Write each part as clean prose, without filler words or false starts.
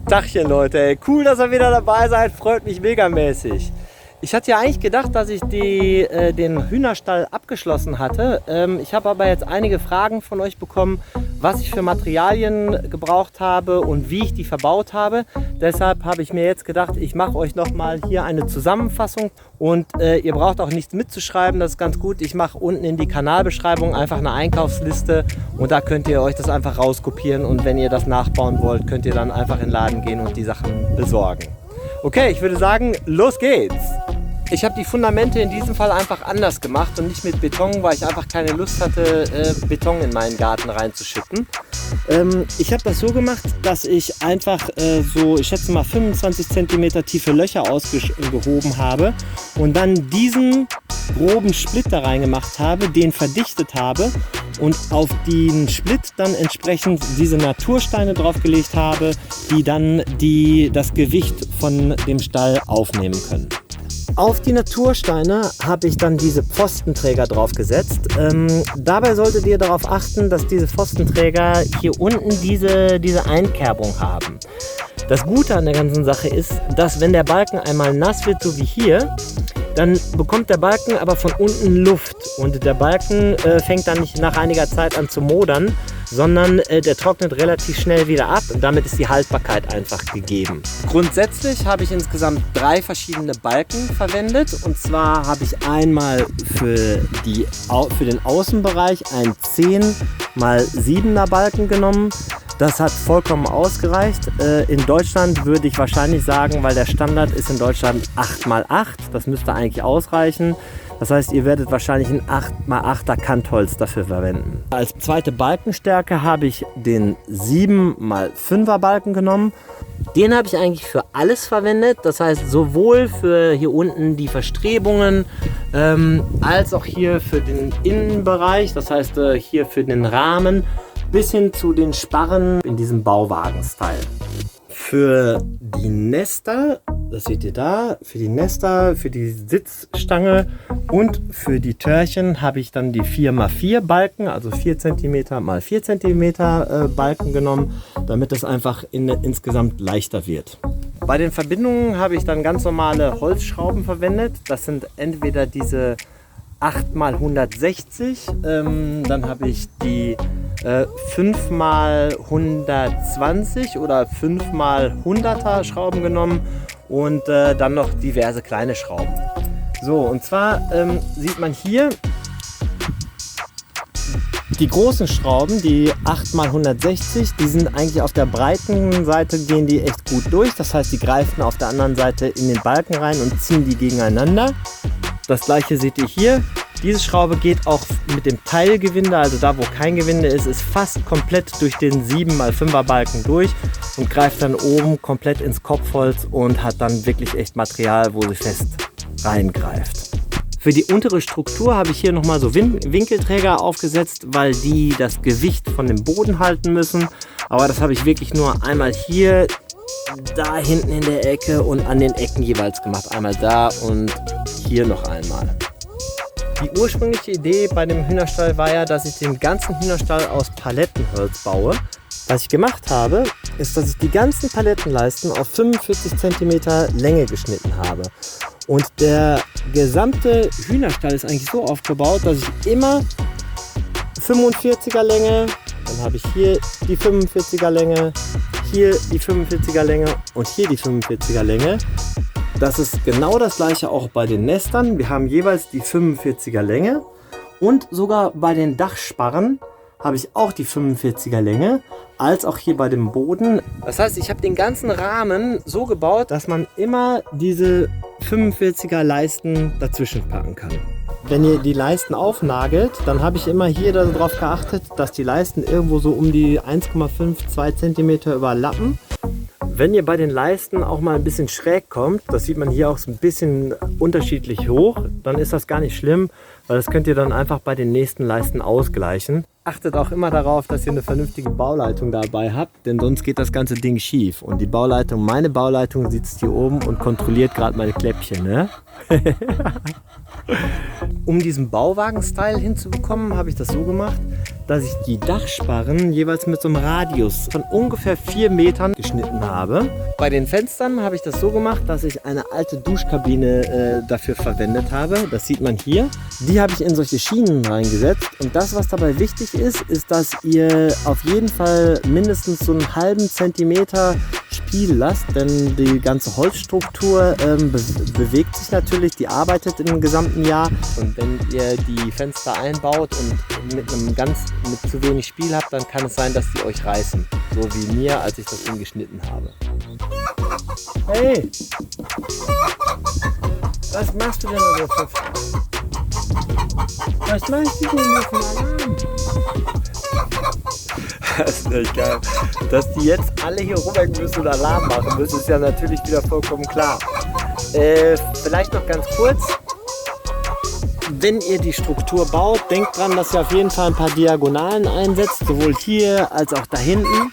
Tachchen Leute, ey. Cool, dass ihr wieder dabei seid, freut mich megamäßig. Ich hatte ja eigentlich gedacht, dass ich den Hühnerstall abgeschlossen hatte. Ich habe aber jetzt einige Fragen von euch bekommen, was ich für Materialien gebraucht habe und wie ich die verbaut habe. Deshalb habe ich mir jetzt gedacht, ich mache euch nochmal hier eine Zusammenfassung und ihr braucht auch nichts mitzuschreiben, das ist ganz gut. Ich mache unten in die Kanalbeschreibung einfach eine Einkaufsliste und da könnt ihr euch das einfach rauskopieren und wenn ihr das nachbauen wollt, könnt ihr dann einfach in den Laden gehen und die Sachen besorgen. Okay, ich würde sagen, los geht's! Ich habe die Fundamente in diesem Fall einfach anders gemacht und nicht mit Beton, weil ich einfach keine Lust hatte, Beton in meinen Garten reinzuschütten. Ich habe das so gemacht, dass ich einfach ich schätze mal 25 cm tiefe Löcher ausgehoben habe und dann diesen groben Split da reingemacht habe, den verdichtet habe und auf den Split dann entsprechend diese Natursteine draufgelegt habe, die dann das Gewicht von dem Stall aufnehmen können. Auf die Natursteine habe ich dann diese Pfostenträger drauf gesetzt. Dabei solltet ihr darauf achten, dass diese Pfostenträger hier unten diese Einkerbung haben. Das Gute an der ganzen Sache ist, dass wenn der Balken einmal nass wird, so wie hier, dann bekommt der Balken aber von unten Luft und der Balken fängt dann nicht nach einiger Zeit an zu modern, sondern der trocknet relativ schnell wieder ab und damit ist die Haltbarkeit einfach gegeben. Grundsätzlich habe ich insgesamt 3 verschiedene Balken verwendet und zwar habe ich einmal für den Außenbereich einen 10×7er Balken genommen. Das hat vollkommen ausgereicht. In Deutschland würde ich wahrscheinlich sagen, weil der Standard ist in Deutschland 8×8, das müsste eigentlich ausreichen. Das heißt, ihr werdet wahrscheinlich ein 8×8er Kantholz dafür verwenden. Als zweite Balkenstärke habe ich den 7×5er Balken genommen. Den habe ich eigentlich für alles verwendet. Das heißt, sowohl für hier unten die Verstrebungen, als auch hier für den Innenbereich. Das heißt, hier für den Rahmen bis hin zu den Sparren in diesem Bauwagen-Style. Für die Nester, das seht ihr da, für die Nester, für die Sitzstange und für die Törchen habe ich dann die 4×4 Balken, also 4 cm x 4 cm Balken genommen, damit es einfach insgesamt leichter wird. Bei den Verbindungen habe ich dann ganz normale Holzschrauben verwendet. Das sind entweder diese 8×160, dann habe ich die 5×120 oder 5×100er Schrauben genommen und dann noch diverse kleine Schrauben. So, und zwar sieht man hier die großen Schrauben, die 8×160, die sind eigentlich auf der breiten Seite, gehen die echt gut durch. Das heißt, die greifen auf der anderen Seite in den Balken rein und ziehen die gegeneinander. Das gleiche seht ihr hier. Diese Schraube geht auch mit dem Teilgewinde, also da wo kein Gewinde ist, fast komplett durch den 7×5er Balken durch und greift dann oben komplett ins Kopfholz und hat dann wirklich echt Material, wo sie fest reingreift. Für die untere Struktur habe ich hier nochmal so Winkelträger aufgesetzt, weil die das Gewicht von dem Boden halten müssen. Aber das habe ich wirklich nur einmal hier, da hinten in der Ecke und an den Ecken jeweils gemacht. Einmal da und hier noch einmal. Die ursprüngliche Idee bei dem Hühnerstall war ja, dass ich den ganzen Hühnerstall aus Palettenholz baue. Was ich gemacht habe, ist, dass ich die ganzen Palettenleisten auf 45 cm Länge geschnitten habe. Und der gesamte Hühnerstall ist eigentlich so aufgebaut, dass ich immer 45er Länge, dann habe ich hier die 45er Länge, hier die 45er Länge und hier die 45er Länge. Das ist genau das gleiche auch bei den Nestern. Wir haben jeweils die 45er Länge und sogar bei den Dachsparren habe ich auch die 45er Länge, als auch hier bei dem Boden. Das heißt, ich habe den ganzen Rahmen so gebaut, dass man immer diese 45er Leisten dazwischen packen kann. Wenn ihr die Leisten aufnagelt, dann habe ich immer hier darauf geachtet, dass die Leisten irgendwo so um die 1,5–2 cm überlappen. Wenn ihr bei den Leisten auch mal ein bisschen schräg kommt, das sieht man hier auch so ein bisschen unterschiedlich hoch, dann ist das gar nicht schlimm, weil das könnt ihr dann einfach bei den nächsten Leisten ausgleichen. Achtet auch immer darauf, dass ihr eine vernünftige Bauleitung dabei habt, denn sonst geht das ganze Ding schief. Und die Bauleitung, meine Bauleitung sitzt hier oben und kontrolliert gerade meine Kläppchen, ne? Um diesen Bauwagen-Style hinzubekommen, habe ich das so gemacht, dass ich die Dachsparren jeweils mit so einem Radius von ungefähr 4 Metern geschnitten habe. Bei den Fenstern habe ich das so gemacht, dass ich eine alte Duschkabine dafür verwendet habe. Das sieht man hier. Die habe ich in solche Schienen reingesetzt. Und das, was dabei wichtig ist, ist, dass ihr auf jeden Fall mindestens so einen halben Zentimeter Spiel lasst, denn die ganze Holzstruktur bewegt sich natürlich, die arbeitet im gesamten Jahr. Und wenn ihr die Fenster einbaut und mit zu wenig Spiel habt, dann kann es sein, dass die euch reißen. So wie mir, als ich das Ding geschnitten habe. Hey! Was machst du denn da für? Was machst du denn da für Alarm? Das ist echt geil. Dass die jetzt alle hier rumhängen müssen und Alarm machen müssen, ist ja natürlich wieder vollkommen klar. Vielleicht noch ganz kurz. Wenn ihr die Struktur baut, denkt dran, dass ihr auf jeden Fall ein paar Diagonalen einsetzt, sowohl hier als auch da hinten,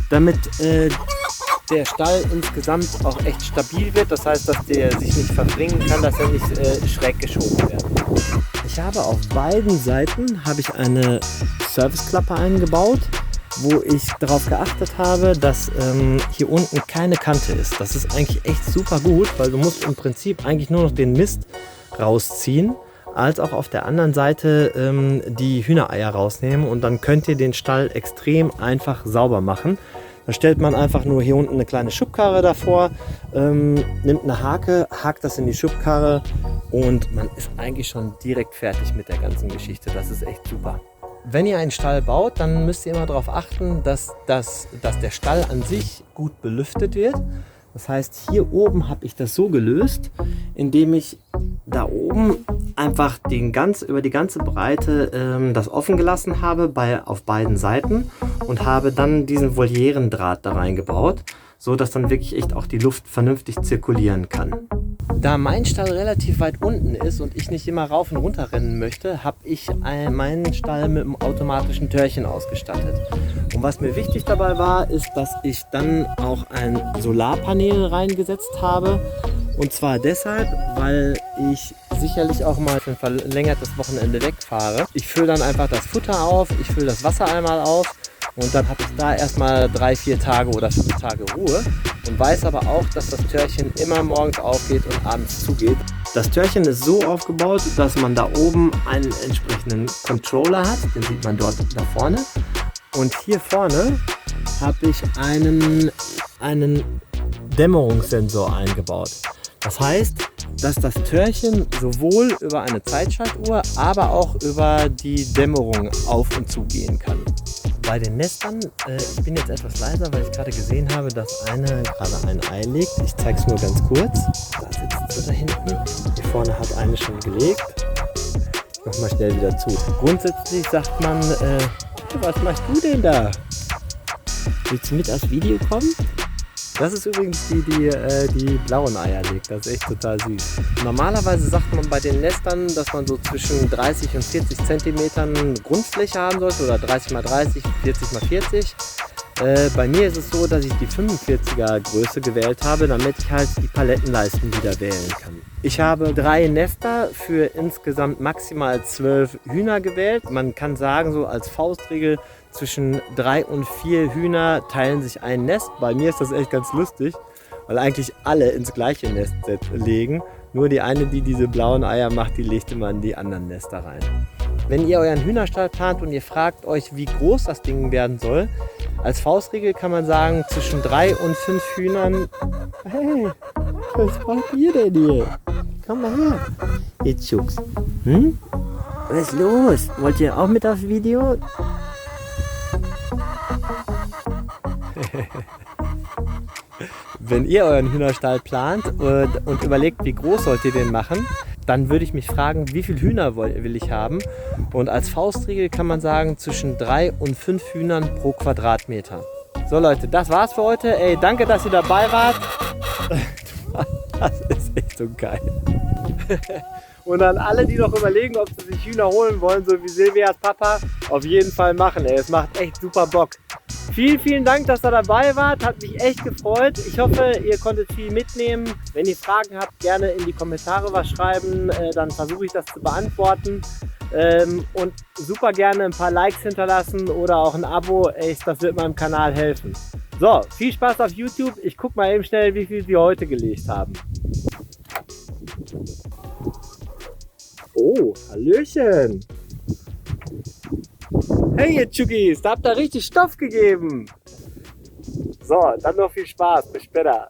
damit der Stall insgesamt auch echt stabil wird. Das heißt, dass der sich nicht verbringen kann, dass er nicht schräg geschoben wird. Ich habe auf beiden Seiten eine Serviceklappe eingebaut, wo ich darauf geachtet habe, dass hier unten keine Kante ist. Das ist eigentlich echt super gut, weil du musst im Prinzip eigentlich nur noch den Mist rausziehen, als auch auf der anderen Seite die Hühnereier rausnehmen und dann könnt ihr den Stall extrem einfach sauber machen. Da stellt man einfach nur hier unten eine kleine Schubkarre davor, nimmt eine Hake, hakt das in die Schubkarre und man ist eigentlich schon direkt fertig mit der ganzen Geschichte. Das ist echt super. Wenn ihr einen Stall baut, dann müsst ihr immer darauf achten, dass der Stall an sich gut belüftet wird. Das heißt, hier oben habe ich das so gelöst, indem ich da oben einfach über die ganze Breite das offen gelassen habe auf beiden Seiten und habe dann diesen Volierendraht da reingebaut, so dass dann wirklich echt auch die Luft vernünftig zirkulieren kann. Da mein Stall relativ weit unten ist und ich nicht immer rauf und runter rennen möchte, habe ich meinen Stall mit einem automatischen Törchen ausgestattet. Und was mir wichtig dabei war, ist, dass ich dann auch ein Solarpanel reingesetzt habe. Und zwar deshalb, weil ich sicherlich auch mal für ein verlängertes Wochenende wegfahre. Ich fülle dann einfach das Futter auf, ich fülle das Wasser einmal auf und dann habe ich da erstmal 3-4 Tage oder 5 Tage Ruhe und weiß aber auch, dass das Törchen immer morgens aufgeht und abends zugeht. Das Törchen ist so aufgebaut, dass man da oben einen entsprechenden Controller hat, den sieht man dort da vorne. Und hier vorne habe ich einen Dämmerungssensor eingebaut. Das heißt, dass das Törchen sowohl über eine Zeitschaltuhr, aber auch über die Dämmerung auf und zu gehen kann. Bei den Nestern, ich bin jetzt etwas leiser, weil ich gerade gesehen habe, dass eine gerade ein Ei legt. Ich zeige es nur ganz kurz. Da sitzt sie da hinten. Hier vorne hat eine schon gelegt. Ich mach mal schnell wieder zu. Grundsätzlich sagt man, was machst du denn da? Willst du mit aufs Video kommen? Das ist übrigens die blauen Eier legt. Das ist echt total süß. Normalerweise sagt man bei den Nestern, dass man so zwischen 30 und 40 cm Grundfläche haben sollte oder 30 x 30, 40 x 40. Bei mir ist es so, dass ich die 45er Größe gewählt habe, damit ich halt die Palettenleisten wieder wählen kann. Ich habe 3 Nester für insgesamt maximal 12 Hühner gewählt. Man kann sagen, so als Faustregel, zwischen 3 und 4 Hühner teilen sich ein Nest. Bei mir ist das echt ganz lustig, weil eigentlich alle ins gleiche Nest legen. Nur die eine, die diese blauen Eier macht, die legt immer in die anderen Nester rein. Wenn ihr euren Hühnerstall plant und ihr fragt euch, wie groß das Ding werden soll, als Faustregel kann man sagen, zwischen 3 und 5 Hühnern. Hey, was macht ihr denn hier? Komm mal her. Jetzt Schubs. Was ist los? Wollt ihr auch mit aufs Video? Wenn ihr euren Hühnerstall plant und überlegt, wie groß sollt ihr den machen, dann würde ich mich fragen, wie viele Hühner will ich haben? Und als Faustregel kann man sagen, zwischen 3 und 5 Hühnern pro Quadratmeter. So Leute, das war's für heute. Ey, danke, dass ihr dabei wart. Das ist echt so geil. Und an alle, die noch überlegen, ob sie sich Hühner holen wollen, so wie Silvias Papa, auf jeden Fall machen. Ey, es macht echt super Bock. Vielen, vielen Dank, dass ihr dabei wart. Hat mich echt gefreut. Ich hoffe, ihr konntet viel mitnehmen. Wenn ihr Fragen habt, gerne in die Kommentare was schreiben. Dann versuche ich das zu beantworten. Und super gerne ein paar Likes hinterlassen oder auch ein Abo. Echt, das wird meinem Kanal helfen. So, viel Spaß auf YouTube. Ich gucke mal eben schnell, wie viel wir heute gelegt haben. Oh, Hallöchen. Hey ihr Tschugis, da habt ihr richtig Stoff gegeben. So, dann noch viel Spaß. Bis später.